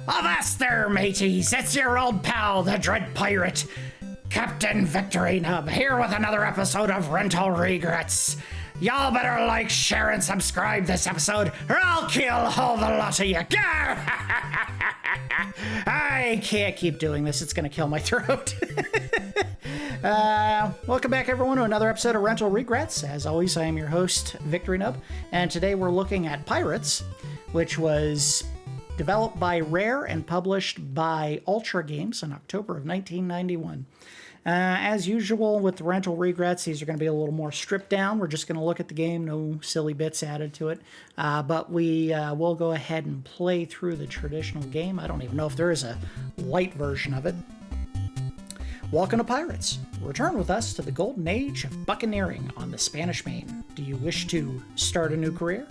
Avast there, mateys! It's your old pal, the Dread Pirate, Captain Victory Nub, here with another episode of Rental Regrets. Y'all better like, share, and subscribe this episode, or I'll kill all the lot of you. I can't keep doing this. It's going to kill my throat. Welcome back, everyone, to another episode of Rental Regrets. As always, I am your host, Victory Nub, and today we're looking at Pirates, which was developed by Rare and published by Ultra Games in October of 1991. As usual with the Rental Regrets, these are going to be a little more stripped down. We're just going to look at the game, no silly bits added to it. But we will go ahead and play through the traditional game. I don't even know if there is a light version of it. Welcome to Pirates. Return with us to the golden age of buccaneering on the Spanish Main. Do you wish to start a new career?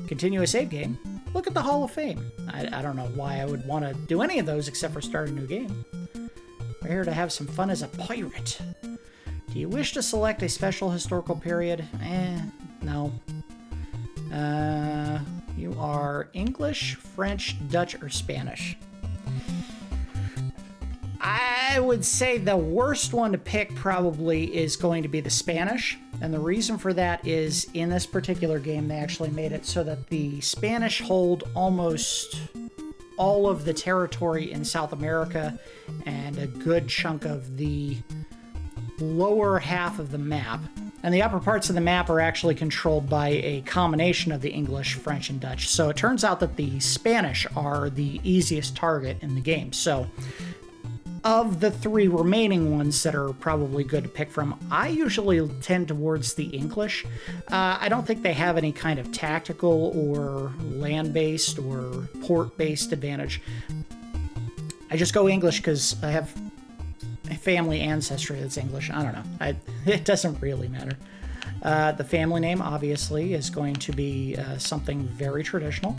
Continue a save game? Look at the Hall of Fame. I don't know why I would want to do any of those except for start a new game. We're here to have some fun as a pirate. Do you wish to select a special historical period? No. You are English, French, Dutch, or Spanish? I would say the worst one to pick probably is going to be the Spanish. And the reason for that is in this particular game, they actually made it so that the Spanish hold almost all of the territory in South America and a good chunk of the lower half of the map. And the upper parts of the map are actually controlled by a combination of the English, French, and Dutch. So it turns out that the Spanish are the easiest target in the game. So of the three remaining ones that are probably good to pick from, I usually tend towards the English. I don't think they have any kind of tactical or land-based or port-based advantage. I just go English because I have a family ancestry that's English. I don't know. It doesn't really matter. The family name, obviously, is going to be something very traditional.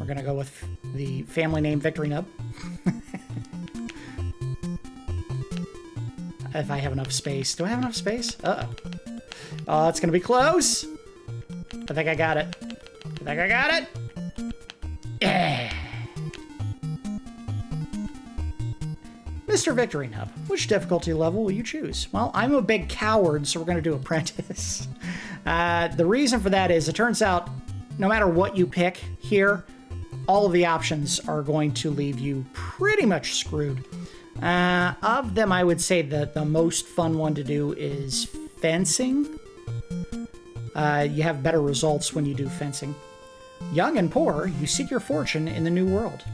We're going to go with the family name Victory Nub. If I have enough space. Do I have enough space? Uh-oh. Oh, it's gonna be close. I think I got it. Yeah. Mr. Victory Nub, which difficulty level will you choose? Well, I'm a big coward, so we're gonna do Apprentice. The reason for that is it turns out no matter what you pick here, all of the options are going to leave you pretty much screwed. Of them, I would say that the most fun one to do is fencing. You have better results when you do fencing. Young and poor, you seek your fortune in the new world.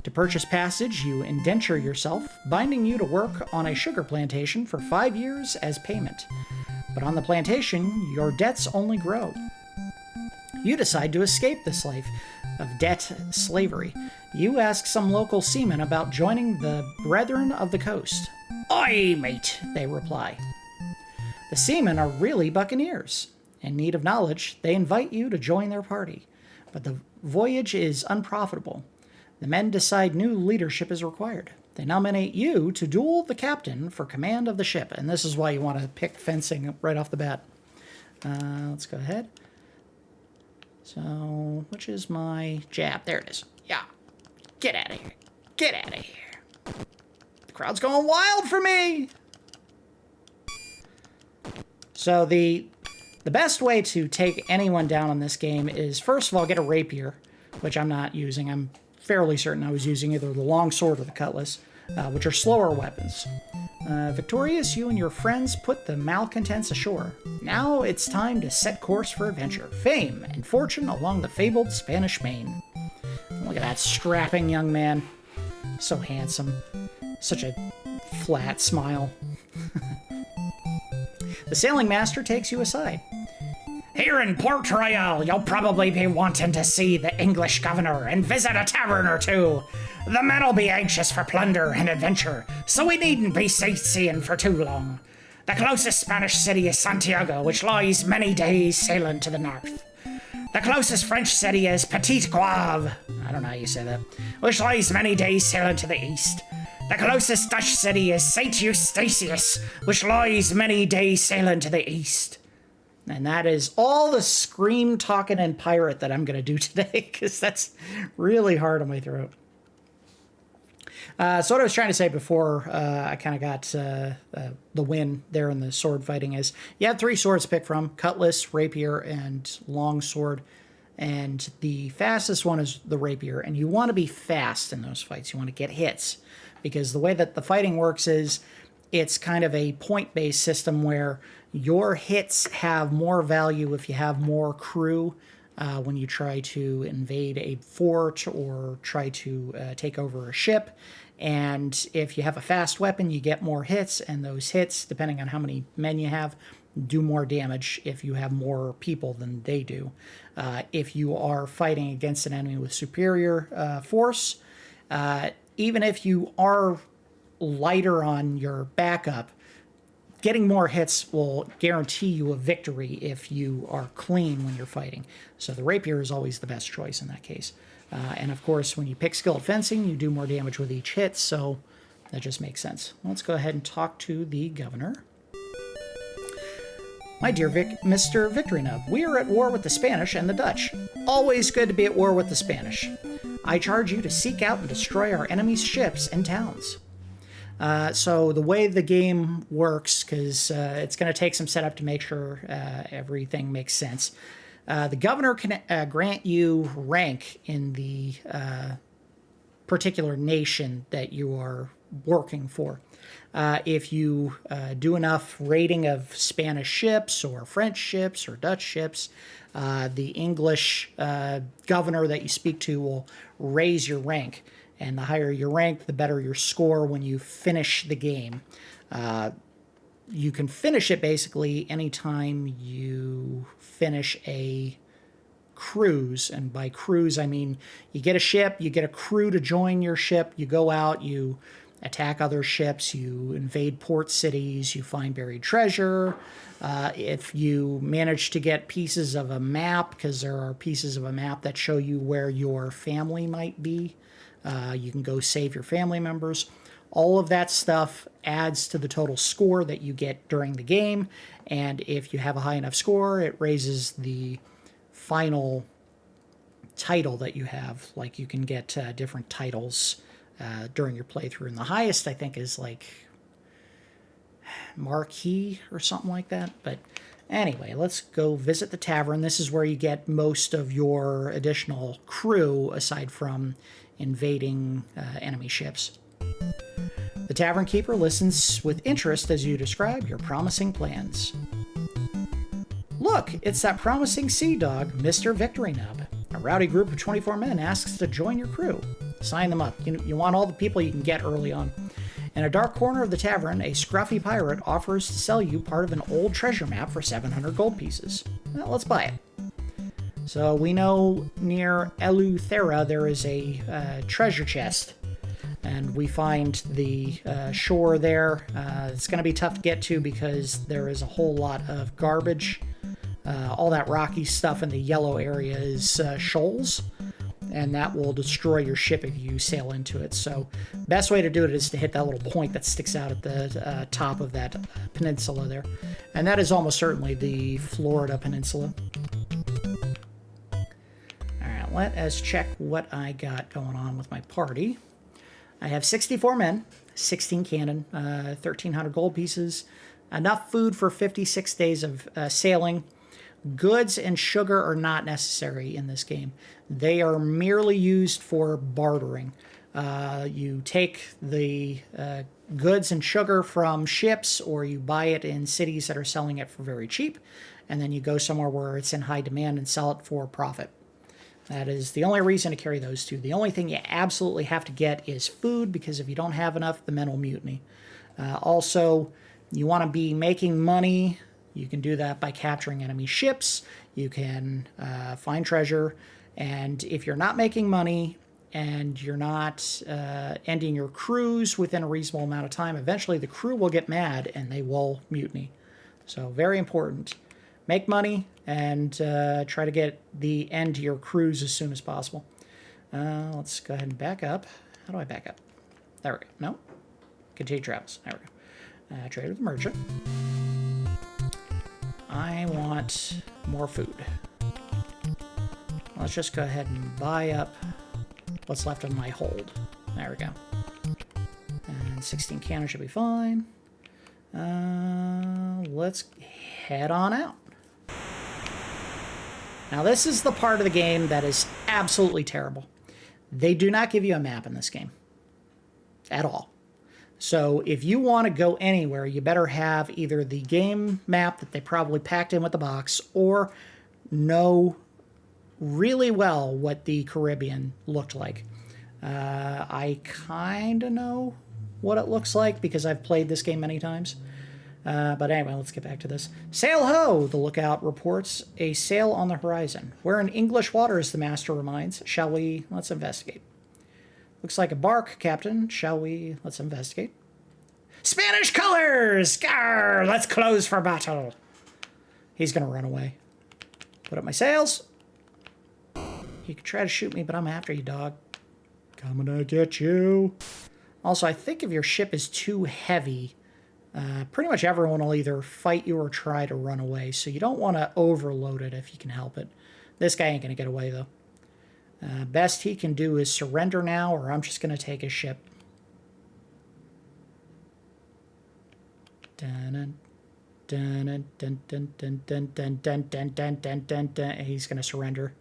To purchase passage, you indenture yourself, binding you to work on a sugar plantation for 5 years as payment. But on the plantation, your debts only grow. You decide to escape this life of debt slavery. You ask some local seamen about joining the Brethren of the Coast. "Aye, mate," they reply. The seamen are really buccaneers. In need of knowledge, they invite you to join their party. But the voyage is unprofitable. The men decide new leadership is required. They nominate you to duel the captain for command of the ship. And this is why you want to pick fencing right off the bat. Let's go ahead. So, which is my jab? There it is. Yeah. Get out of here. Get out of here. The crowd's going wild for me. So the best way to take anyone down in this game is, first of all, get a rapier, which I'm not using. I'm fairly certain I was using either the longsword or the cutlass, which are slower weapons. Victorious, you and your friends put the malcontents ashore. Now it's time to set course for adventure, fame, and fortune along the fabled Spanish Main. Look at that strapping young man. So handsome. Such a flat smile. The sailing master takes you aside. "Here in Port Royal, you'll probably be wanting to see the English governor and visit a tavern or two. The men'll be anxious for plunder and adventure, so we needn't be sightseeing for too long. The closest Spanish city is Santiago, which lies many days sailing to the north. The closest French city is Petit Goave, I don't know how you say that, which lies many days sailing to the east. The closest Dutch city is St. Eustatius, which lies many days sailing to the east." And that is all the scream, talking, and pirate that I'm going to do today, because that's really hard on my throat. So what I was trying to say before I kind of got the win there in the sword fighting is you have 3 swords to pick from: cutlass, rapier, and long sword. And the fastest one is the rapier. And you want to be fast in those fights. You want to get hits. Because the way that the fighting works is it's kind of a point-based system where your hits have more value if you have more crew when you try to invade a fort or try to take over a ship. And if you have a fast weapon, you get more hits, and those hits, depending on how many men you have, do more damage if you have more people than they do. If you are fighting against an enemy with superior force, even if you are lighter on your backup, getting more hits will guarantee you a victory if you are clean when you're fighting. So the rapier is always the best choice in that case. And of course, when you pick skilled fencing, you do more damage with each hit, so that just makes sense. Let's go ahead and talk to the governor. My dear Mr. Victory Nub, we are at war with the Spanish and the Dutch. Always good to be at war with the Spanish. I charge you to seek out and destroy our enemies' ships and towns. So the way the game works, because it's going to take some setup to make sure everything makes sense, the governor can grant you rank in the particular nation that you are working for. If you do enough raiding of Spanish ships or French ships or Dutch ships, the English governor that you speak to will raise your rank. And the higher your rank, the better your score when you finish the game. You can finish it basically anytime you finish a cruise. And by cruise, I mean you get a ship, you get a crew to join your ship, you go out, you attack other ships, you invade port cities, you find buried treasure. If you manage to get pieces of a map, because there are pieces of a map that show you where your family might be, you can go save your family members. All of that stuff adds to the total score that you get during the game, and if you have a high enough score, it raises the final title that you have. Like, you can get different titles during your playthrough, and the highest, I think, is like Marquis or something like that. But anyway, let's go visit the tavern. This is where you get most of your additional crew, aside from invading enemy ships. The tavern keeper listens with interest as you describe your promising plans. Look, it's that promising sea dog, Mr. Victory Nub. A rowdy group of 24 men asks to join your crew. Sign them up. You want all the people you can get early on. In a dark corner of the tavern, a scruffy pirate offers to sell you part of an old treasure map for 700 gold pieces. Well, let's buy it. So we know near Eleuthera there is a treasure chest, and we find the shore there. It's going to be tough to get to because there is a whole lot of garbage. All that rocky stuff in the yellow area is shoals, and that will destroy your ship if you sail into it. So best way to do it is to hit that little point that sticks out at the top of that peninsula there. And that is almost certainly the Florida Peninsula. Alright, let us check what I got going on with my party. I have 64 men, 16 cannon, 1,300 gold pieces, enough food for 56 days of sailing. Goods and sugar are not necessary in this game. They are merely used for bartering. You take the goods and sugar from ships, or you buy it in cities that are selling it for very cheap, and then you go somewhere where it's in high demand and sell it for profit. That is the only reason to carry those two. The only thing you absolutely have to get is food, because if you don't have enough, the men will mutiny. Also, you want to be making money. You can do that by capturing enemy ships. You can find treasure. And if you're not making money and you're not ending your cruise within a reasonable amount of time, eventually the crew will get mad and they will mutiny. So very important. Make money and try to get the end to your cruise as soon as possible. Let's go ahead and back up. How do I back up? There we go. No. Continue travels. There we go. Trade with the merchant. I want more food. Let's just go ahead and buy up what's left of my hold. There we go. 16 cannons should be fine. Let's head on out. Now, this is the part of the game that is absolutely terrible. They do not give you a map in this game at all. So if you want to go anywhere, you better have either the game map that they probably packed in with the box or know really well what the Caribbean looked like. I kind of know what it looks like because I've played this game many times. But anyway, let's get back to this. Sail ho! The lookout reports a sail on the horizon. We're in English waters, the master reminds. Shall we? Let's investigate. Looks like a bark, Captain. Shall we? Let's investigate. Spanish colors! Grr! Let's close for battle. He's going to run away. Put up my sails. You can try to shoot me, but I'm after you, dog. Coming to get you. Also, I think if your ship is too heavy, pretty much everyone will either fight you or try to run away, so you don't want to overload it if you can help it. This guy ain't going to get away, though. Best he can do is surrender now, or I'm just going to take his ship. He's going to surrender.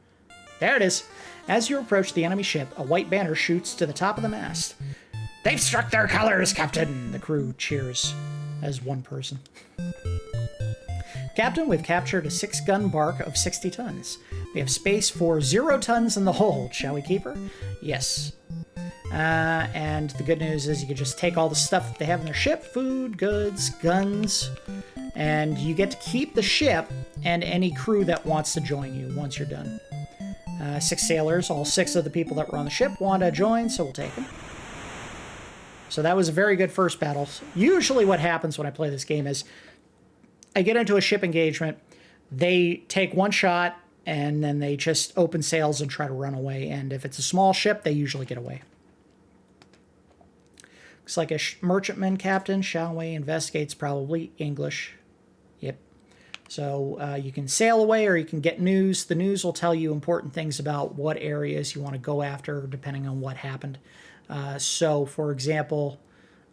There it is. As you approach the enemy ship, a white banner shoots to the top of the mast. They've struck their colors, Captain! The crew cheers as one person. Captain, we've captured a 6-gun bark of 60 tons. We have space for 0 tons in the hold. Shall we keep her? Yes. And the good news is you can just take all the stuff that they have in their ship, food, goods, guns, and you get to keep the ship and any crew that wants to join you once you're done. 6 sailors, all 6 of the people that were on the ship want to join, so we'll take them. So that was a very good first battle. Usually what happens when I play this game is I get into a ship engagement, they take one shot, and then they just open sails and try to run away. And if it's a small ship, they usually get away. Looks like a merchantman captain. Shall we? Investigates probably English. Yep. So you can sail away or you can get news. The news will tell you important things about what areas you want to go after depending on what happened. So, for example,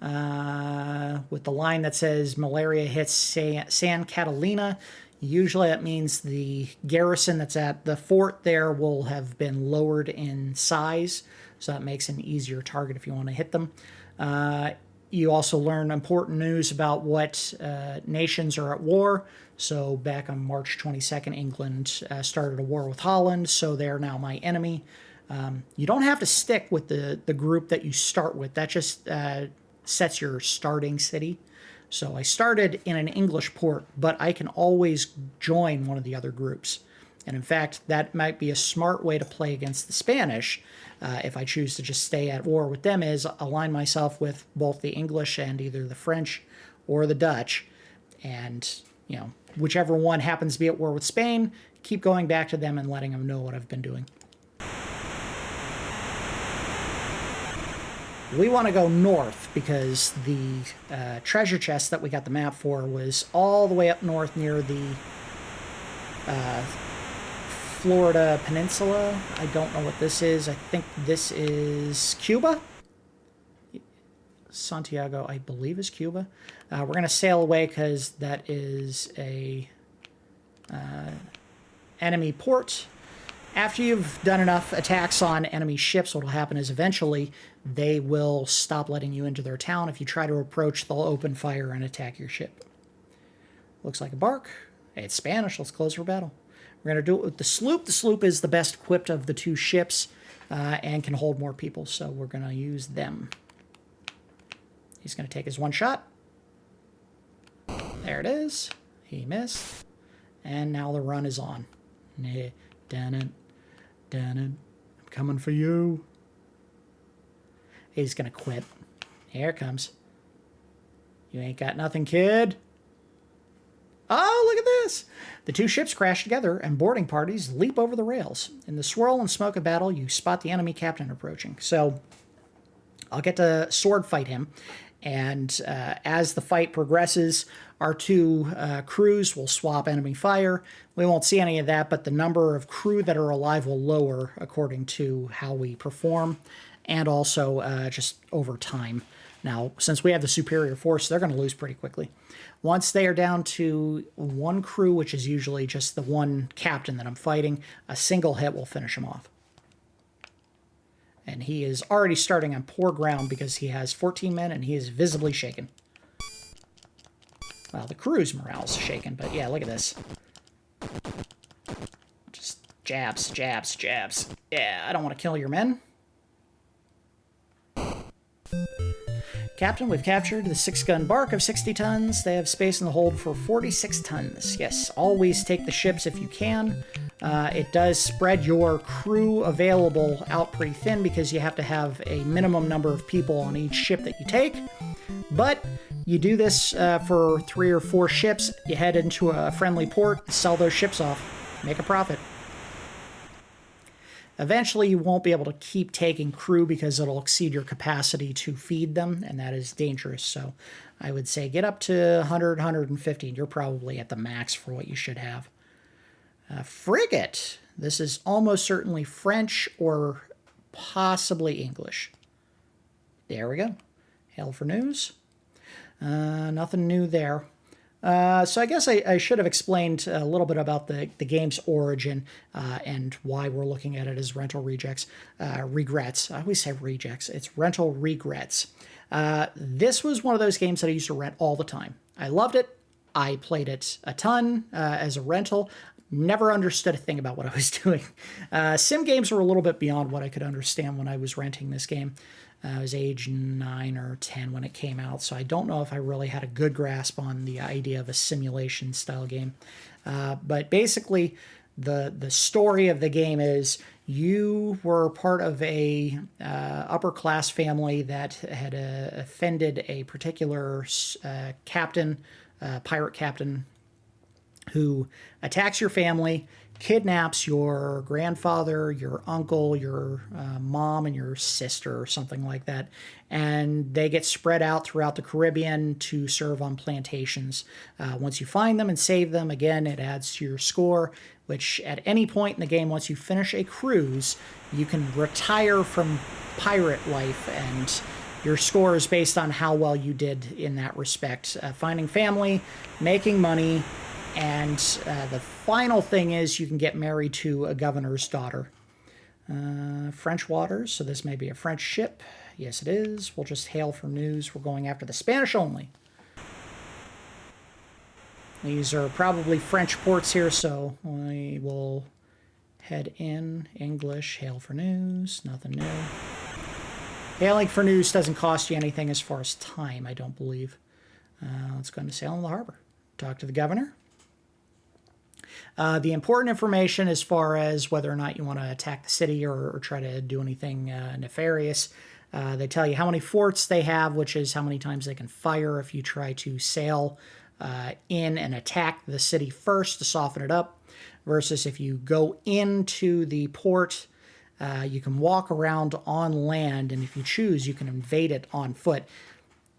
with the line that says malaria hits San Catalina, usually that means the garrison that's at the fort there will have been lowered in size, so that makes an easier target if you want to hit them. You also learn important news about what nations are at war. So back on March 22nd, England started a war with Holland, so they're now my enemy. You don't have to stick with the group that you start with. That just sets your starting city. So I started in an English port, but I can always join one of the other groups. And in fact, that might be a smart way to play against the Spanish. If I choose to just stay at war with them, is align myself with both the English and either the French or the Dutch. And, you know, whichever one happens to be at war with Spain, keep going back to them and letting them know what I've been doing. We want to go north because the treasure chest that we got the map for was all the way up north near the Florida Peninsula. I don't know what this is. I think this is Cuba. Santiago, I believe, is Cuba. We're going to sail away because that is a enemy port. After you've done enough attacks on enemy ships, what will happen is eventually they will stop letting you into their town. If you try to approach, they'll open fire and attack your ship. Looks like a bark. Hey, it's Spanish. Let's close for battle. We're going to do it with the sloop. The sloop is the best equipped of the 2 ships and can hold more people, so we're going to use them. He's going to take his one shot. There it is. He missed. And now the run is on. I'm coming for you. He's going to quit. Here it comes. You ain't got nothing, kid. Oh, look at this. The 2 ships crash together and boarding parties leap over the rails. In the swirl and smoke of battle, you spot the enemy captain approaching. So I'll get to sword fight him. And as the fight progresses, our 2 crews will swap enemy fire. We won't see any of that, but the number of crew that are alive will lower according to how we perform, and also just over time. Now, since we have the superior force, they're going to lose pretty quickly. Once they are down to one crew, which is usually just the one captain that I'm fighting, a single hit will finish him off. And he is already starting on poor ground because he has 14 men and he is visibly shaken. Well, the crew's morale's shaken, but yeah, look at this. Just jabs, jabs, jabs. Yeah, I don't want to kill your men. Captain, we've captured the 6-gun bark of 60 tons. They have space in the hold for 46 tons. Yes, always take the ships if you can. It does spread your crew available out pretty thin because you have to have a minimum number of people on each ship that you take. But you do this for 3 or 4 ships. You head into a friendly port, sell those ships off, make a profit. Eventually, you won't be able to keep taking crew because it'll exceed your capacity to feed them, and that is dangerous. So I would say get up to 100, 150, and you're probably at the max for what you should have. Frigate. This is almost certainly French or possibly English. There we go. Hail for news. Nothing new there. So I guess I should have explained a little bit about the game's origin and why we're looking at it as rental regrets. I always say rejects. It's rental regrets. This was one of those games that I used to rent all the time. I loved it. I played it a ton as a rental. Never understood a thing about what I was doing. Sim games were a little bit beyond what I could understand when I was renting this game. I was age 9 or 10 when it came out, so I don't know if I really had a good grasp on the idea of a simulation style game. But basically, the story of the game is you were part of a upper class family that had offended a particular captain, pirate captain, who attacks your family, kidnaps your grandfather, your uncle, your mom, and your sister, or something like that. And they get spread out throughout the Caribbean to serve on plantations. Once you find them and save them, again, it adds to your score, which at any point in the game, once you finish a cruise, you can retire from pirate life, and your score is based on how well you did in that respect. Finding family, making money, and the final thing is you can get married to a governor's daughter. French waters, so this may be a French ship. Yes, it is. We'll just hail for news. We're going after the Spanish only. These are probably French ports here, so we will head in. English, hail for news. Nothing new. Hailing for news doesn't cost you anything as far as time, I don't believe. Let's go into sail in the harbor. Talk to the governor. The important information as far as whether or not you want to attack the city or try to do anything nefarious, they tell you how many forts they have, which is how many times they can fire if you try to sail in and attack the city first to soften it up, versus if you go into the port, you can walk around on land, and if you choose, you can invade it on foot.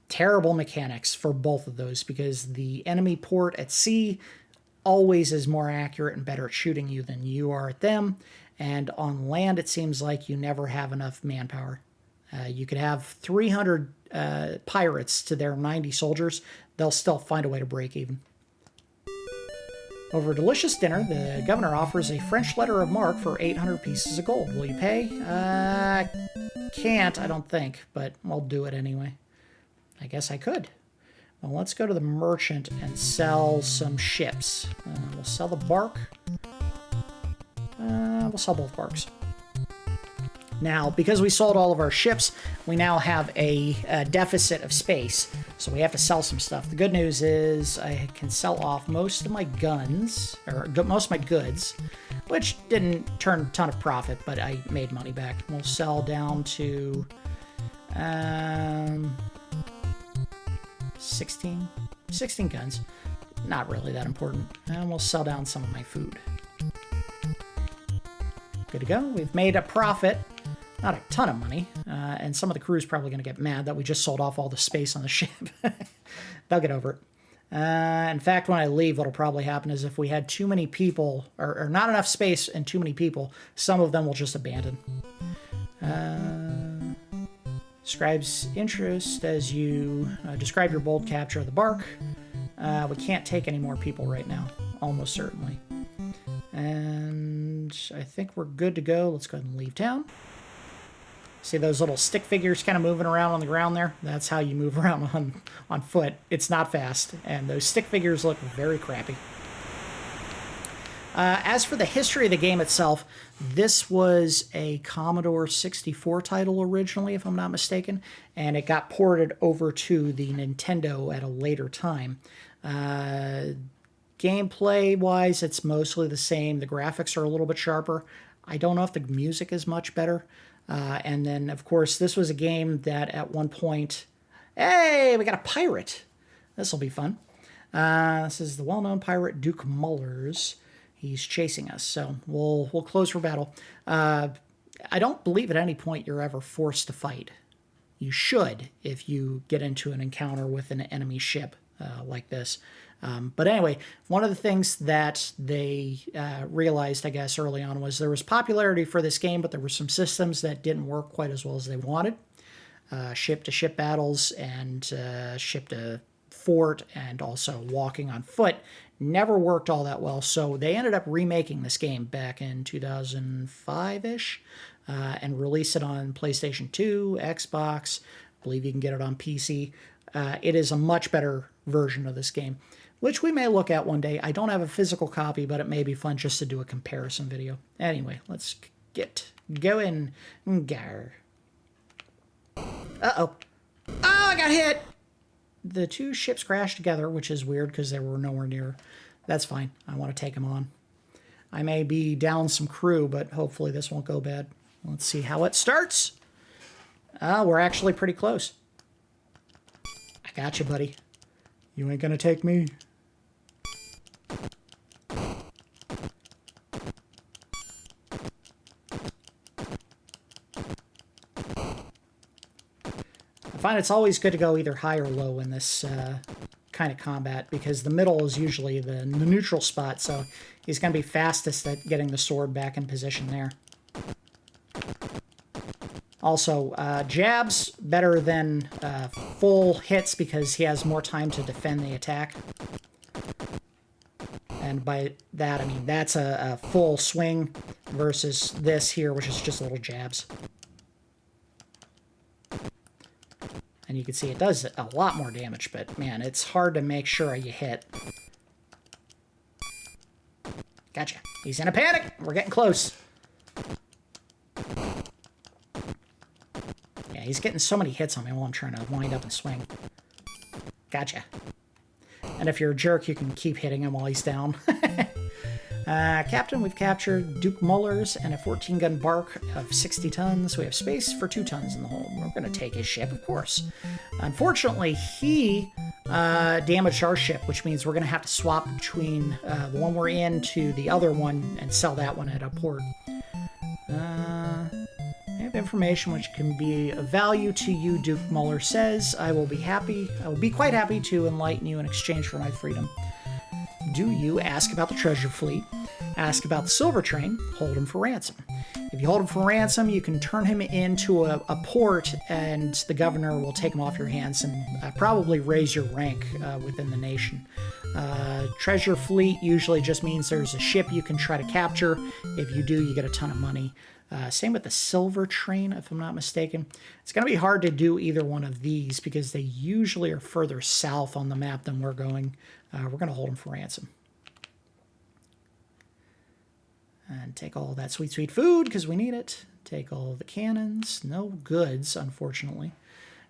Terrible mechanics for both of those, because the enemy port at sea always is more accurate and better at shooting you than you are at them. And on land, it seems like you never have enough manpower. You could have 300 pirates to their 90 soldiers. They'll still find a way to break even. Over a delicious dinner, the governor offers a French letter of marque for 800 pieces of gold. Will you pay? Can't, I don't think, but I'll do it anyway. I guess I could. Well, let's go to the merchant and sell some ships. We'll sell the bark. We'll sell both barks. Now, because we sold all of our ships, we now have a deficit of space, so we have to sell some stuff. The good news is I can sell off most of my guns, or most of my goods, which didn't turn a ton of profit, but I made money back. We'll sell down to 16 guns. Not really that important. And we'll sell down some of my food. Good to go. We've made a profit. Not a ton of money. And some of the crew is probably going to get mad that we just sold off all the space on the ship. They'll get over it. In fact, when I leave, what'll probably happen is if we had too many people, or not enough space and too many people, some of them will just abandon. Describes interest as you describe your bold capture of the bark. We can't take any more people right now, almost certainly. And I think we're good to go. Let's go ahead and leave town. See those little stick figures kind of moving around on the ground there? That's how you move around on foot. It's not fast, and those stick figures look very crappy. As for the history of the game itself, this was a Commodore 64 title originally, if I'm not mistaken, and it got ported over to the Nintendo at a later time. Gameplay-wise, it's mostly the same. The graphics are a little bit sharper. I don't know if the music is much better. And then, of course, this was a game that at one point... Hey, we got a pirate! This will be fun. This is the well-known pirate Duke Mullers. He's chasing us, so we'll close for battle. I don't believe at any point you're ever forced to fight. You should if you get into an encounter with an enemy ship like this. But anyway, one of the things that they realized, I guess, early on was there was popularity for this game, but there were some systems that didn't work quite as well as they wanted. Ship-to-ship battles and ship-to-fort and also walking on foot never worked all that well, so they ended up remaking this game back in 2005-ish and released it on PlayStation 2, Xbox. I believe you can get it on PC. It is a much better version of this game, which we may look at one day. I don't have a physical copy, but it may be fun just to do a comparison video. Anyway, let's get going. Gar. Uh-oh. Oh, I got hit! The two ships crashed together, which is weird because they were nowhere near. That's fine. I want to take them on. I may be down some crew, but hopefully this won't go bad. Let's see how it starts. We're actually pretty close. I got you, buddy. You ain't gonna take me. I find it's always good to go either high or low in this kind of combat because the middle is usually the neutral spot, so he's going to be fastest at getting the sword back in position there. Also, jabs better than full hits because he has more time to defend the attack. And by that, I mean that's a full swing versus this here, which is just little jabs. And you can see it does a lot more damage, but man, it's hard to make sure you hit. Gotcha. He's in a panic. We're getting close. Yeah, he's getting so many hits on me while I'm trying to wind up and swing. Gotcha. And if you're a jerk, you can keep hitting him while he's down. Captain, we've captured Duke Mullers and a 14-gun bark of 60 tons. We have space for 2 tons in the hold. We're going to take his ship, of course. Unfortunately, he damaged our ship, which means we're going to have to swap between the one we're in to the other one and sell that one at a port. I have information which can be of value to you, Duke Muller says. I will be quite happy to enlighten you in exchange for my freedom. Do you ask about the treasure fleet? Ask about the silver train, hold him for ransom. If you hold him for ransom, you can turn him into a port, and the governor will take him off your hands and probably raise your rank within the nation. Treasure fleet usually just means there's a ship you can try to capture. If you do, you get a ton of money. Same with the silver train, if I'm not mistaken. It's going to be hard to do either one of these because they usually are further south on the map than we're going. We're going to hold them for ransom. And take all that sweet, sweet food because we need it. Take all the cannons. No goods, unfortunately.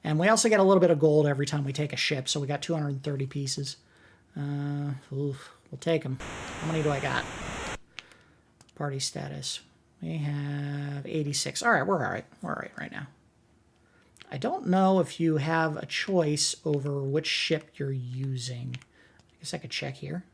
And we also get a little bit of gold every time we take a ship, so we got 230 pieces. We'll take them. How many do I got? Party status. We have 86. All right, we're all right. We're all right right now. I don't know if you have a choice over which ship you're using. I guess I could check here.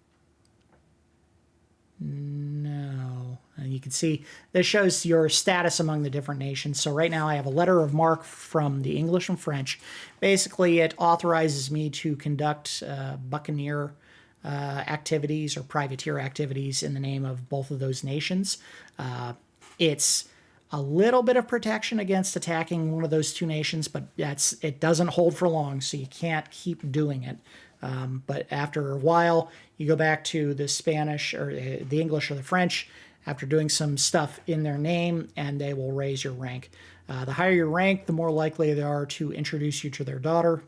No. And you can see this shows your status among the different nations. So right now I have a letter of marque from the English and French. Basically, it authorizes me to conduct buccaneer activities or privateer activities in the name of both of those nations. It's a little bit of protection against attacking one of those two nations, but it doesn't hold for long, so you can't keep doing it. But after a while, you go back to the Spanish or the English or the French after doing some stuff in their name, and they will raise your rank. The higher your rank, the more likely they are to introduce you to their daughter.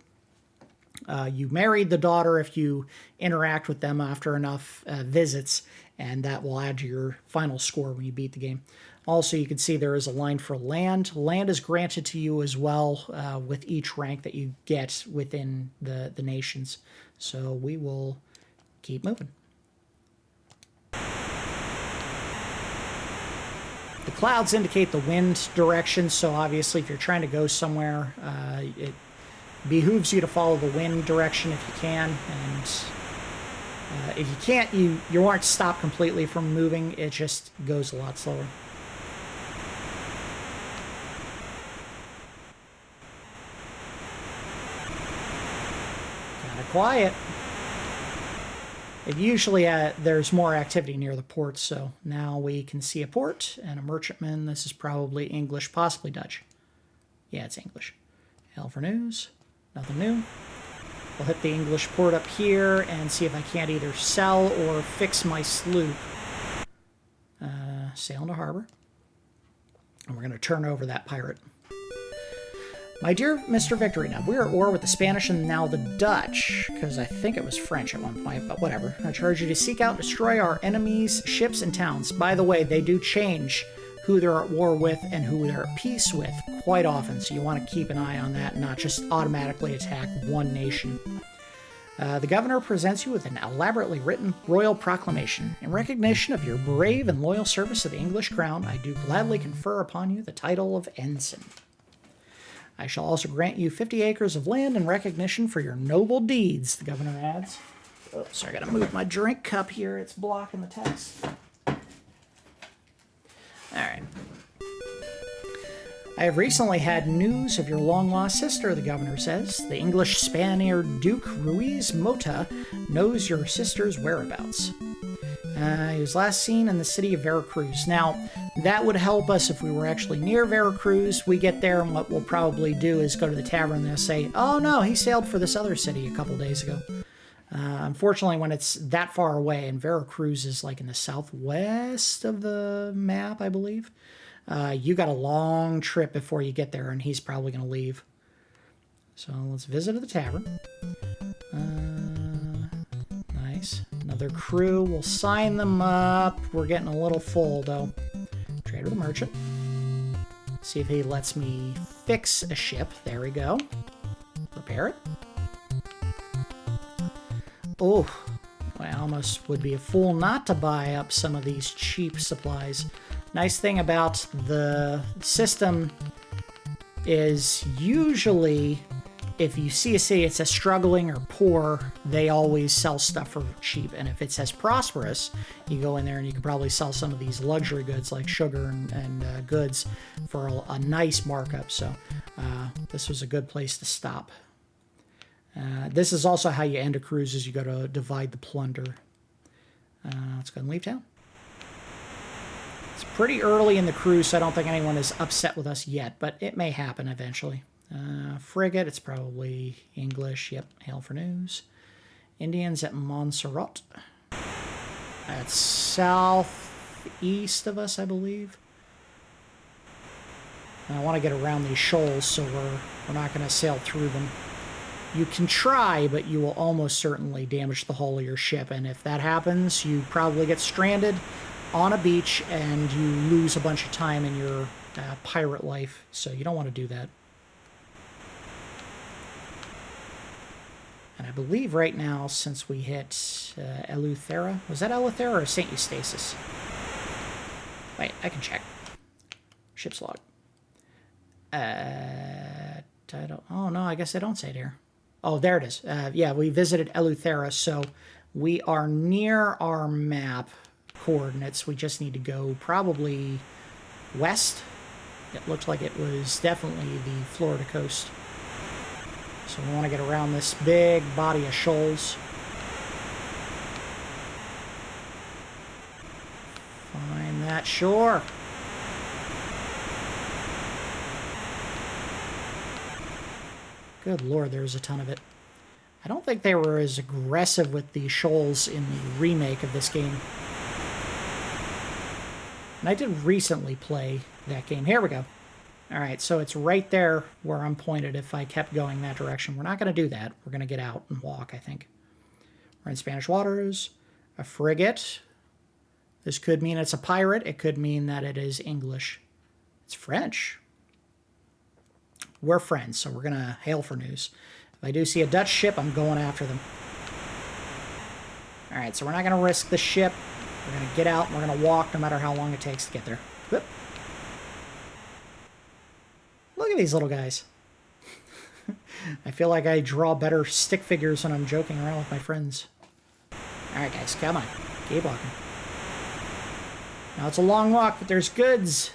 You married the daughter if you interact with them after enough visits, and that will add to your final score when you beat the game. Also, you can see there is a line for land. Land is granted to you as well with each rank that you get within the nations. So we will keep moving. The clouds indicate the wind direction, so obviously if you're trying to go somewhere, it behooves you to follow the wind direction if you can, and if you can't, you aren't stopped completely from moving. It just goes a lot slower. Kind of quiet. Usually there's more activity near the port, so now we can see a port and a merchantman. This is probably English, possibly Dutch. Yeah, it's English. Hail for news. Nothing new. We'll hit the English port up here and see if I can't either sell or fix my sloop. Sail into harbor. And we're going to turn over that pirate. My dear Mr. Victory, now we're at war with the Spanish and now the Dutch, because I think it was French at one point, but whatever. I charge you to seek out and destroy our enemies' ships and towns. By the way, they do change who they're at war with and who they're at peace with quite often, so you want to keep an eye on that and not just automatically attack one nation. The governor presents you with an elaborately written royal proclamation. In recognition of your brave and loyal service to the English crown, I do gladly confer upon you the title of ensign. I shall also grant you 50 acres of land in recognition for your noble deeds, the governor adds. Oh, sorry, I gotta move my drink cup here. It's blocking the text. All right. I have recently had news of your long-lost sister, the governor says. The English Spaniard Duke Ruiz Mota knows your sister's whereabouts. He was last seen in the city of Veracruz. Now, that would help us if we were actually near Veracruz. We get there, and what we'll probably do is go to the tavern and they'll say, oh no, he sailed for this other city a couple days ago. Unfortunately, when it's that far away, and Veracruz is like in the southwest of the map, I believe, you got a long trip before you get there, and he's probably going to leave. So let's visit the tavern. Nice. Another crew. We'll sign them up. We're getting a little full, though. Trade with the merchant. See if he lets me fix a ship. There we go. Repair it. Oh, I almost would be a fool not to buy up some of these cheap supplies. Nice thing about the system is usually if you see a city that says struggling or poor, they always sell stuff for cheap. And if it says prosperous, you go in there and you can probably sell some of these luxury goods like sugar and goods for a nice markup. So this was a good place to stop. This is also how you end a cruise, is you go to divide the plunder. Let's go and leave town. It's pretty early in the cruise, so I don't think anyone is upset with us yet, but it may happen eventually. Frigate, it's probably English. Yep, hail for news. Indians at Montserrat. That's southeast of us, I believe. And I want to get around these shoals, so we're not going to sail through them. You can try, but you will almost certainly damage the hull of your ship, and if that happens, you probably get stranded on a beach and you lose a bunch of time in your pirate life, so you don't want to do that. And I believe right now, since we hit Eleuthera, was that Eleuthera or St. Eustasis? Wait, I can check. Ship's log. I don't, oh no, I guess I don't say it here. Oh, there it is. Yeah, we visited Eleuthera, so we are near our map coordinates. We just need to go probably west. It looked like it was definitely the Florida coast. So we want to get around this big body of shoals. Find that shore. Good lord, there's a ton of it. I don't think they were as aggressive with the shoals in the remake of this game. And I did recently play that game. Here we go. Alright, so it's right there where I'm pointed if I kept going that direction. We're not going to do that. We're going to get out and walk, I think. We're in Spanish waters. A frigate. This could mean it's a pirate. It could mean that it is English. It's French. We're friends, so we're going to hail for news. If I do see a Dutch ship, I'm going after them. Alright, so we're not going to risk the ship. We're going to get out and we're going to walk no matter how long it takes to get there. Whoop. Look at these little guys. I feel like I draw better stick figures when I'm joking around with my friends. Alright guys, come on. Keep walking. Now it's a long walk, but there's goods.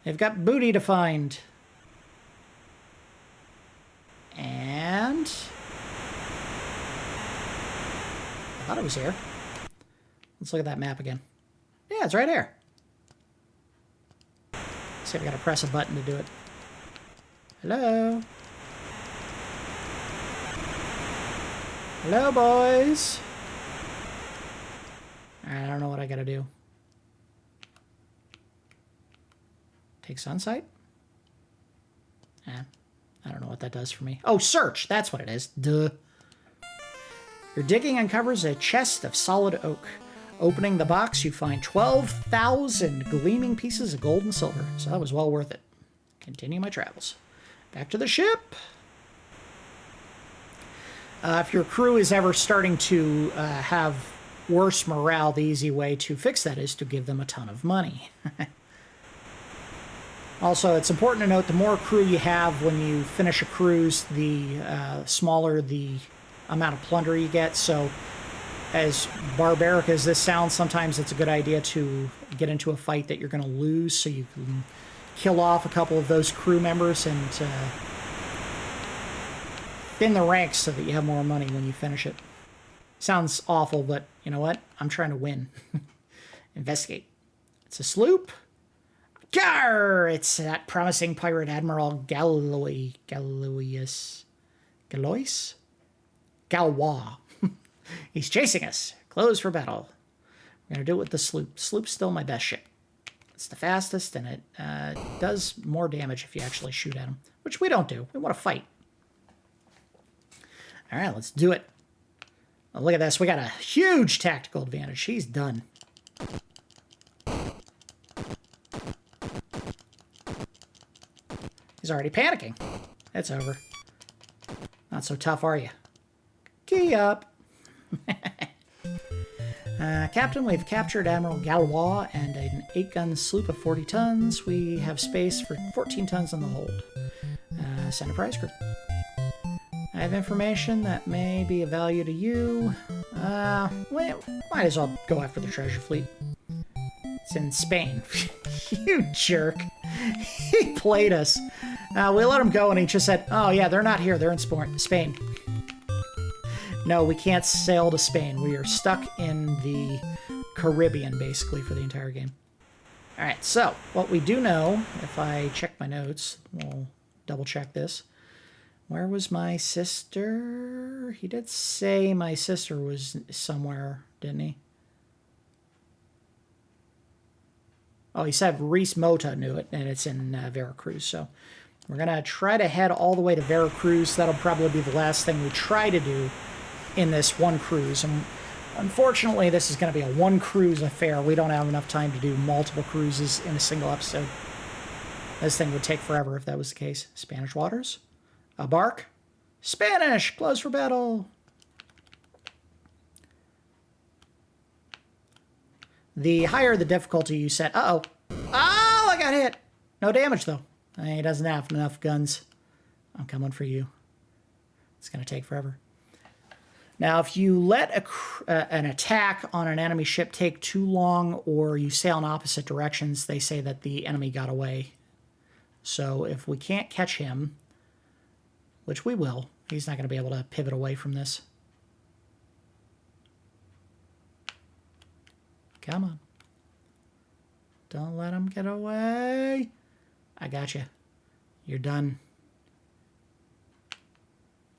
They've got booty to find. And... I thought it was here. Let's look at that map again. Yeah, it's right here. See, I've got to press a button to do it. Hello? Hello, boys? I don't know what I gotta do. Take sunsight? I don't know what that does for me. Oh, search! That's what it is. Duh. Your digging uncovers a chest of solid oak. Opening the box, you find 12,000 gleaming pieces of gold and silver. So that was well worth it. Continue my travels. Back to the ship. If your crew is ever starting to have worse morale, the easy way to fix that is to give them a ton of money. Also, it's important to note the more crew you have when you finish a cruise, the smaller the amount of plunder you get. So as barbaric as this sounds, sometimes it's a good idea to get into a fight that you're going to lose so you can kill off a couple of those crew members and thin the ranks so that you have more money when you finish it. Sounds awful, but you know what? I'm trying to win. Investigate. It's a sloop. Gar! It's that promising pirate Admiral Galois. Galois. He's chasing us. Close for battle. We're going to do it with the sloop. Sloop's still my best ship. It's the fastest, and it does more damage if you actually shoot at him, which we don't do. We want to fight. All right, let's do it. Oh, look at this. We got a huge tactical advantage. He's done. He's already panicking. It's over. Not so tough, are you? Key up. Captain, we've captured Admiral Galois and an 8-gun sloop of 40 tons. We have space for 14 tons in the hold. Send a prize crew. I have information that may be of value to you. Well, might as well go after the treasure fleet. It's in Spain. You jerk. He played us. We let him go and he just said, oh yeah, they're not here. They're in Spain. No, we can't sail to Spain. We are stuck in the Caribbean, basically, for the entire game. Alright, so, what we do know, if I check my notes, we'll double check this. Where was my sister? He did say my sister was somewhere, didn't he? Oh, he said Reese Mota knew it, and it's in Veracruz, so we're going to try to head all the way to Veracruz. That'll probably be the last thing we try to do in this one cruise. And unfortunately, this is going to be a one-cruise affair. We don't have enough time to do multiple cruises in a single episode. This thing would take forever if that was the case. Spanish waters? A bark? Spanish! Close for battle! The higher the difficulty you set... Uh-oh. Oh, I got hit! No damage, though. He doesn't have enough guns. I'm coming for you. It's going to take forever. Now, if you let an attack on an enemy ship take too long or you sail in opposite directions, they say that the enemy got away. So if we can't catch him, which we will, he's not going to be able to pivot away from this. Come on. Don't let him get away. I got you. You're done.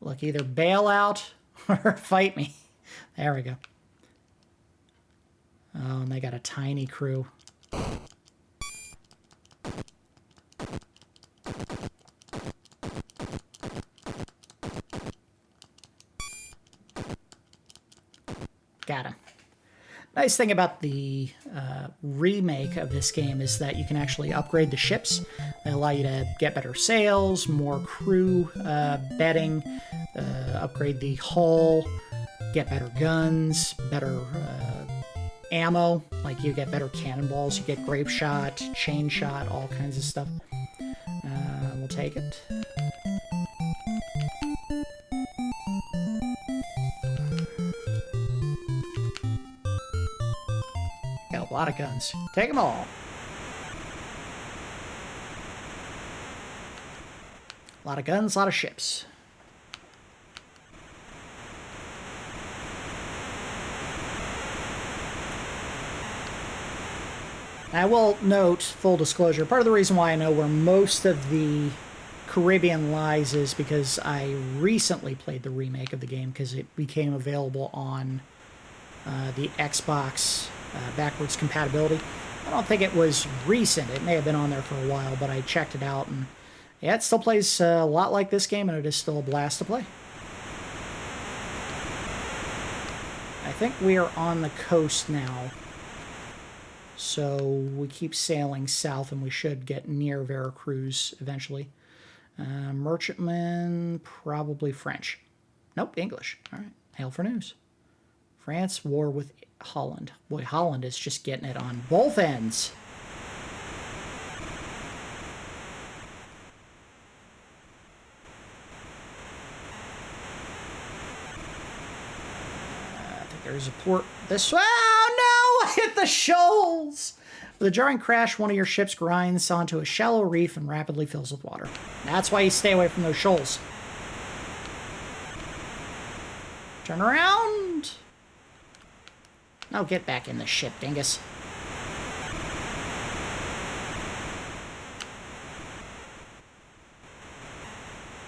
Look, either bail out or fight me. There we go. Oh, and they got a tiny crew. Got him. Nice thing about the remake of this game is that you can actually upgrade the ships. They allow you to get better sails, more crew bedding, upgrade the hull, get better guns, better ammo. Like you get better cannonballs, you get grape shot, chain shot, all kinds of stuff. We'll take it. Got a lot of guns. Take them all. A lot of guns, a lot of ships. I will note, full disclosure, part of the reason why I know where most of the Caribbean lies is because I recently played the remake of the game because it became available on the Xbox backwards compatibility. I don't think it was recent. It may have been on there for a while, but I checked it out, and yeah, it still plays a lot like this game, and it is still a blast to play. I think we are on the coast now. So we keep sailing south, and we should get near Veracruz eventually. Merchantman, probably French. Nope, English. All right, hail for news. France, war with Holland. Boy, Holland is just getting it on both ends. I think there's a port this way. Oh, no! I hit the shoals! With a jarring crash, one of your ships grinds onto a shallow reef and rapidly fills with water. That's why you stay away from those shoals. Turn around! Now get back in the ship, dingus.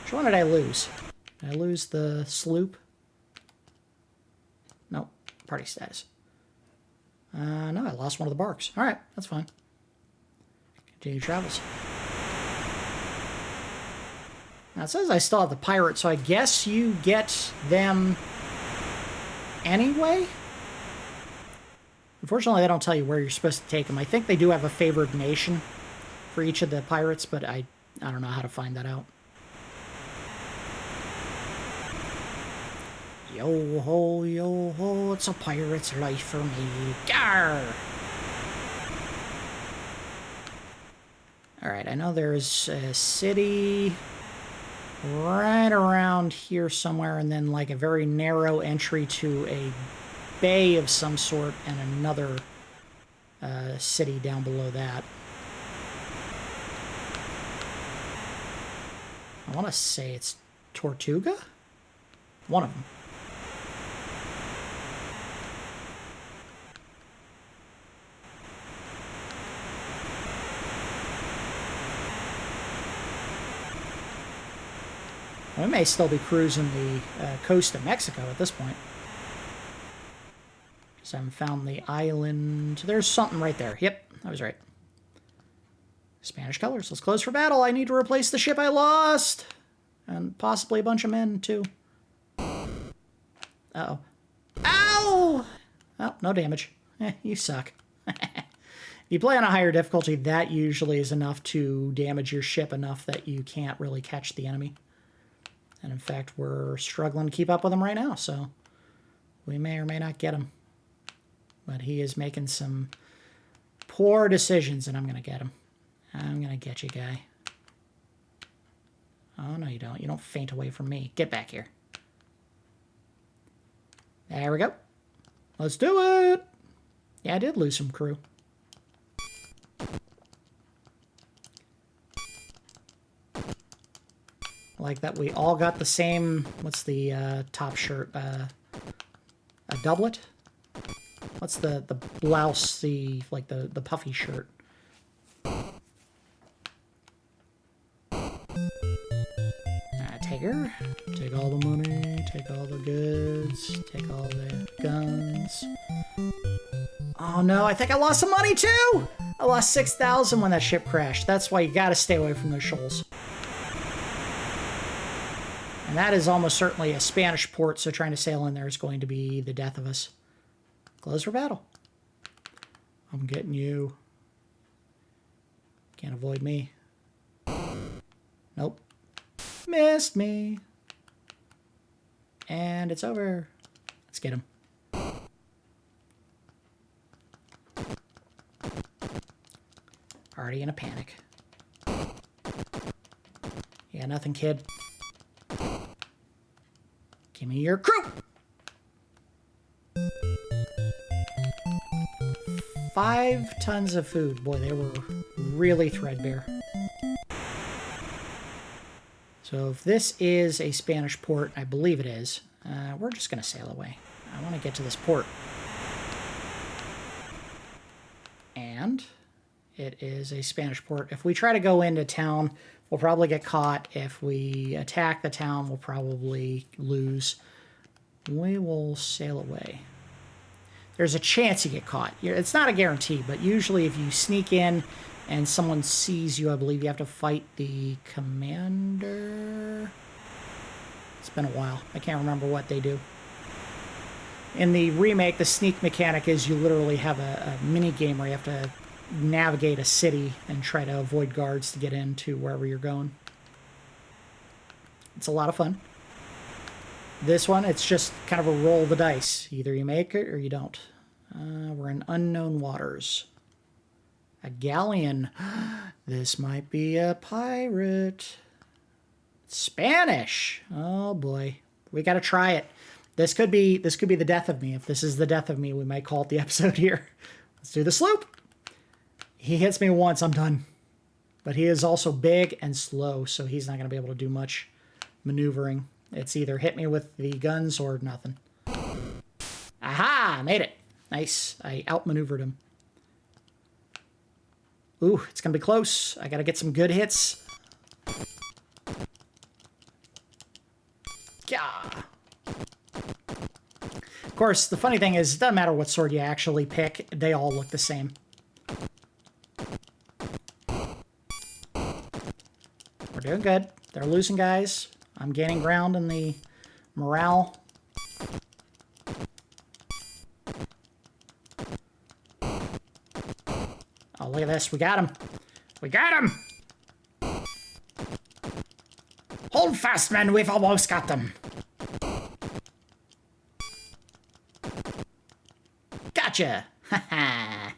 Which one did I lose? Did I lose the sloop? Nope. Party status. No, I lost one of the barks. Alright, that's fine. Continue travels. Now it says I still have the pirate, so I guess you get them anyway? Unfortunately, they don't tell you where you're supposed to take them. I think they do have a favored nation for each of the pirates, but I don't know how to find that out. Yo ho, it's a pirate's life for me. Gar! Alright, I know there's a city right around here somewhere, and then like a very narrow entry to a bay of some sort, and another city down below that. I want to say it's Tortuga? One of them. We may still be cruising the coast of Mexico at this point. Because I haven't found the island. There's something right there. Yep, I was right. Spanish colors. Let's close for battle. I need to replace the ship I lost. And possibly a bunch of men, too. Uh-oh. Ow! Oh, no damage. You suck. If you play on a higher difficulty, that usually is enough to damage your ship enough that you can't really catch the enemy. And in fact, we're struggling to keep up with him right now, so we may or may not get him. But he is making some poor decisions, and I'm going to get him. I'm going to get you, guy. Oh, no, you don't. You don't faint away from me. Get back here. There we go. Let's do it! Yeah, I did lose some crew. Like that we all got the same, what's the top shirt? A doublet? What's the blouse, the puffy shirt? Take here. Take all the money, take all the goods, take all the guns. Oh no, I think I lost some money too! I lost 6,000 when that ship crashed. That's why you gotta stay away from those shoals. And that is almost certainly a Spanish port, so trying to sail in there is going to be the death of us. Close for battle. I'm getting you. Can't avoid me. Nope. Missed me. And it's over. Let's get him. Already in a panic. Yeah, nothing, kid. Give me your crew! 5 tons of food. Boy, they were really threadbare. So if this is a Spanish port, I believe it is, we're just going to sail away. I want to get to this port. And it is a Spanish port. If we try to go into town, we'll probably get caught. If we attack the town, we'll probably lose. We will sail away. There's a chance you get caught. It's not a guarantee, but usually if you sneak in and someone sees you, I believe you have to fight the commander. It's been a while. I can't remember what they do. In the remake, the sneak mechanic is you literally have a mini game where you have to navigate a city and try to avoid guards to get into wherever you're going. It's a lot of fun. This one, it's just kind of a roll of the dice. Either you make it or you don't. We're in unknown waters. A galleon. This might be a pirate. Spanish. Oh boy. We gotta try it. This could be the death of me. If this is the death of me, we might call it the episode here. Let's do the sloop. He hits me once, I'm done. But he is also big and slow, so he's not going to be able to do much maneuvering. It's either hit me with the guns or nothing. Aha! Made it. Nice. I outmaneuvered him. Ooh, it's going to be close. I got to get some good hits. Yeah. Of course, the funny thing is, it doesn't matter what sword you actually pick. They all look the same. We're doing good. They're losing guys. I'm gaining ground in the morale. Oh, look at this. We got him. We got him! Hold fast, men. We've almost got them. Gotcha! Haha.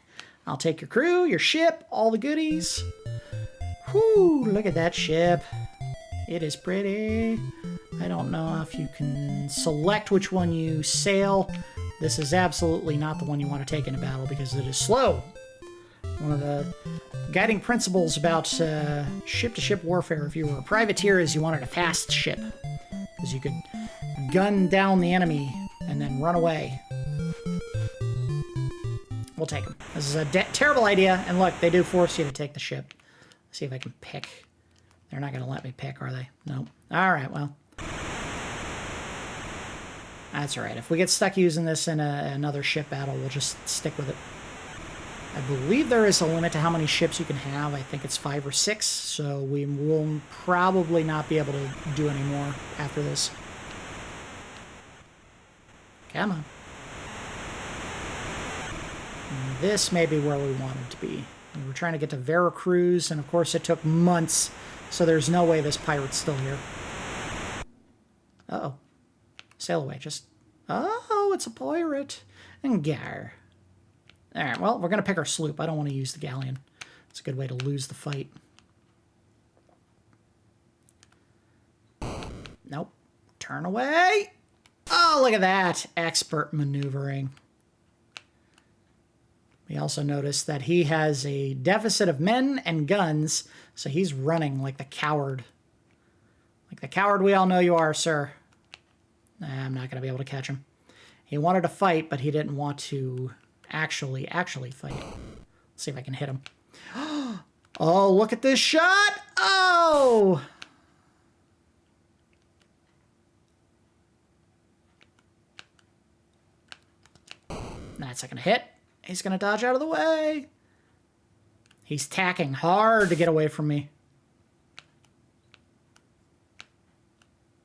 I'll take your crew, your ship, all the goodies. Whoo, look at that ship. It is pretty. I don't know if you can select which one you sail. This is absolutely not the one you want to take into battle because it is slow. One of the guiding principles about ship-to-ship warfare, if you were a privateer, is you wanted a fast ship. Because you could gun down the enemy and then run away. We'll take them. This is a terrible idea, and look, they do force you to take the ship. Let's see if I can pick. They're not going to let me pick, are they? No. All right, well. That's all right. If we get stuck using this in another ship battle, we'll just stick with it. I believe there is a limit to how many ships you can have. I think it's 5 or 6, so we will probably not be able to do any more after this. Come on. And this may be where we wanted to be. We were trying to get to Veracruz, and of course it took months, so there's no way this pirate's still here. Uh-oh. Sail away, just... Oh, it's a pirate. And gar. Alright, well, we're going to pick our sloop. I don't want to use the galleon. It's a good way to lose the fight. Nope. Turn away! Oh, look at that! Expert maneuvering. We also notice that he has a deficit of men and guns, so he's running like the coward. Like the coward we all know you are, sir. I'm not going to be able to catch him. He wanted to fight, but he didn't want to actually fight. Let's see if I can hit him. Oh, look at this shot! Oh! That's not going to hit. He's going to dodge out of the way. He's tacking hard to get away from me.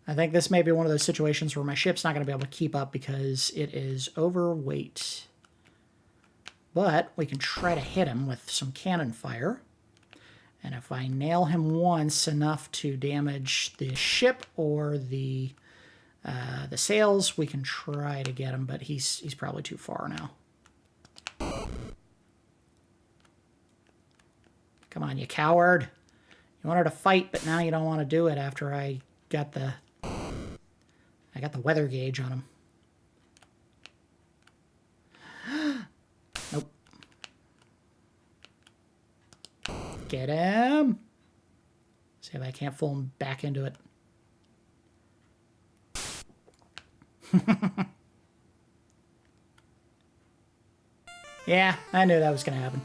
I think this may be one of those situations where my ship's not going to be able to keep up because it is overweight. But we can try to hit him with some cannon fire. And if I nail him once enough to damage the ship or the sails, we can try to get him, but he's probably too far now. Come on, you coward. You wanted to fight, but now you don't want to do it after I got the weather gauge on him. Nope. Get him. See if I can't fool him back into it. Yeah, I knew that was going to happen.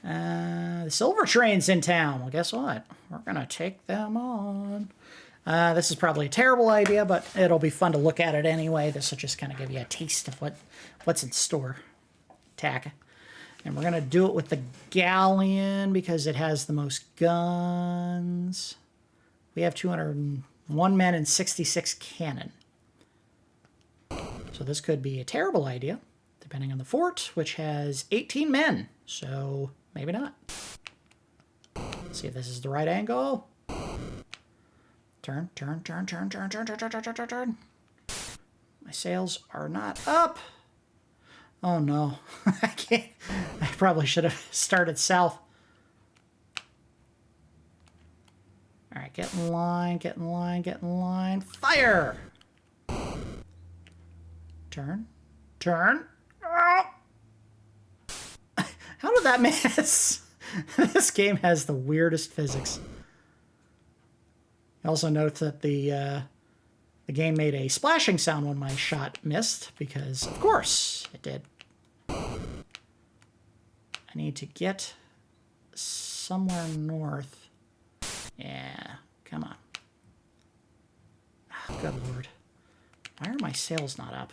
The silver train's in town. Well, guess what? We're going to take them on. This is probably a terrible idea, but it'll be fun to look at it anyway. This will just kind of give you a taste of what's in store. Attack. And we're going to do it with the galleon because it has the most guns. We have 201 men and 66 cannon. So this could be a terrible idea, depending on the fort, which has 18 men. So maybe not. Let's see if this is the right angle. Turn, turn, turn, turn, turn, turn, turn, turn, turn, turn, turn. My sails are not up. Oh no, I can't. I probably should have started south. All right, get in line, get in line, get in line. Fire! Turn, turn. Oh! How did that miss? This game has the weirdest physics. Also note that the game made a splashing sound when my shot missed, because of course it did. I need to get somewhere north. Yeah, come on. Oh, good lord. Why are my sails not up?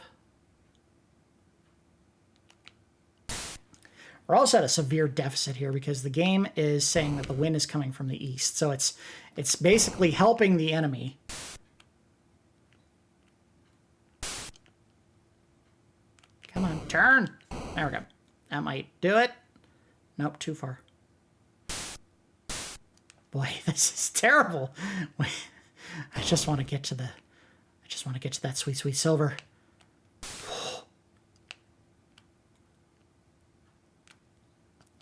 We're also at a severe deficit here because the game is saying that the wind is coming from the east. So it's basically helping the enemy. Come on, turn. There we go. That might do it. Nope, too far. Boy, this is terrible. I just want to get to that sweet, sweet silver.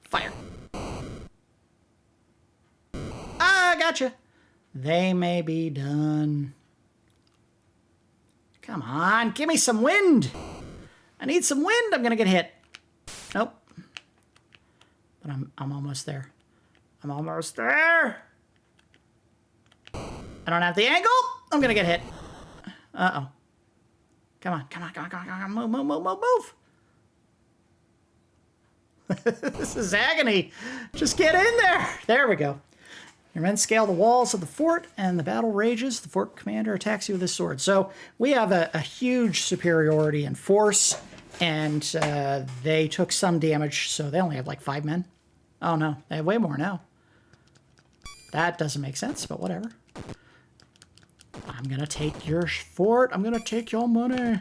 Fire. Ah, gotcha. They may be done. Come on, give me some wind. I need some wind. I'm going to get hit. Nope. But I'm almost there. I'm almost there. I don't have the angle. I'm going to get hit. Uh-oh. Come on, come on, come on, come on, come on. Move, move, move, move, move. This is agony. Just get in there. There we go. Your men scale the walls of the fort, and the battle rages. The fort commander attacks you with his sword. So we have a huge superiority in force, and they took some damage, so they only have like 5 men. Oh, no. They have way more now. That doesn't make sense, but whatever. I'm going to take your fort. I'm going to take your money.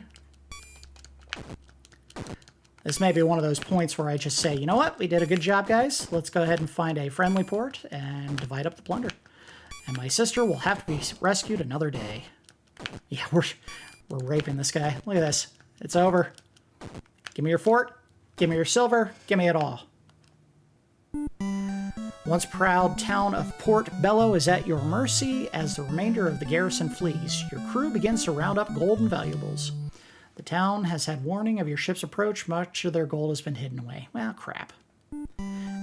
This may be one of those points where I just say, you know what? We did a good job, guys. Let's go ahead and find a friendly port and divide up the plunder. And my sister will have to be rescued another day. Yeah, we're raping this guy. Look at this. It's over. Give me your fort. Give me your silver. Give me it all. Once proud town of Port Bello is at your mercy as the remainder of the garrison flees. Your crew begins to round up gold and valuables. The town has had warning of your ship's approach. Much of their gold has been hidden away. Well, crap.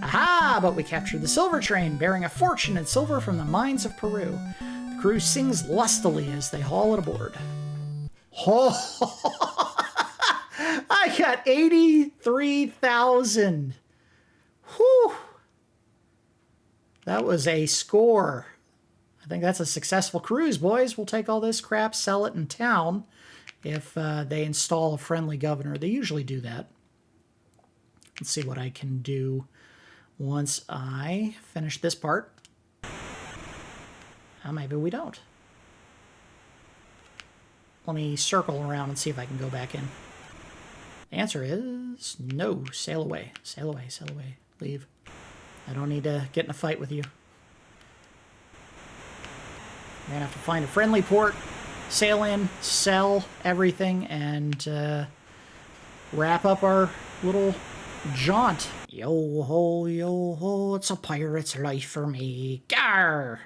Aha! But we captured the silver train, bearing a fortune in silver from the mines of Peru. The crew sings lustily as they haul it aboard. Oh! I got 83,000. Whew! That was a score. I think that's a successful cruise, boys. We'll take all this crap, sell it in town, if they install a friendly governor. They usually do that. Let's see what I can do once I finish this part. Maybe we don't. Let me circle around and see if I can go back in. The answer is no. Sail away. Sail away. Sail away. Leave. I don't need to get in a fight with you. We're going to have to find a friendly port, sail in, sell everything, and wrap up our little jaunt. Yo-ho, it's a pirate's life for me. Gar!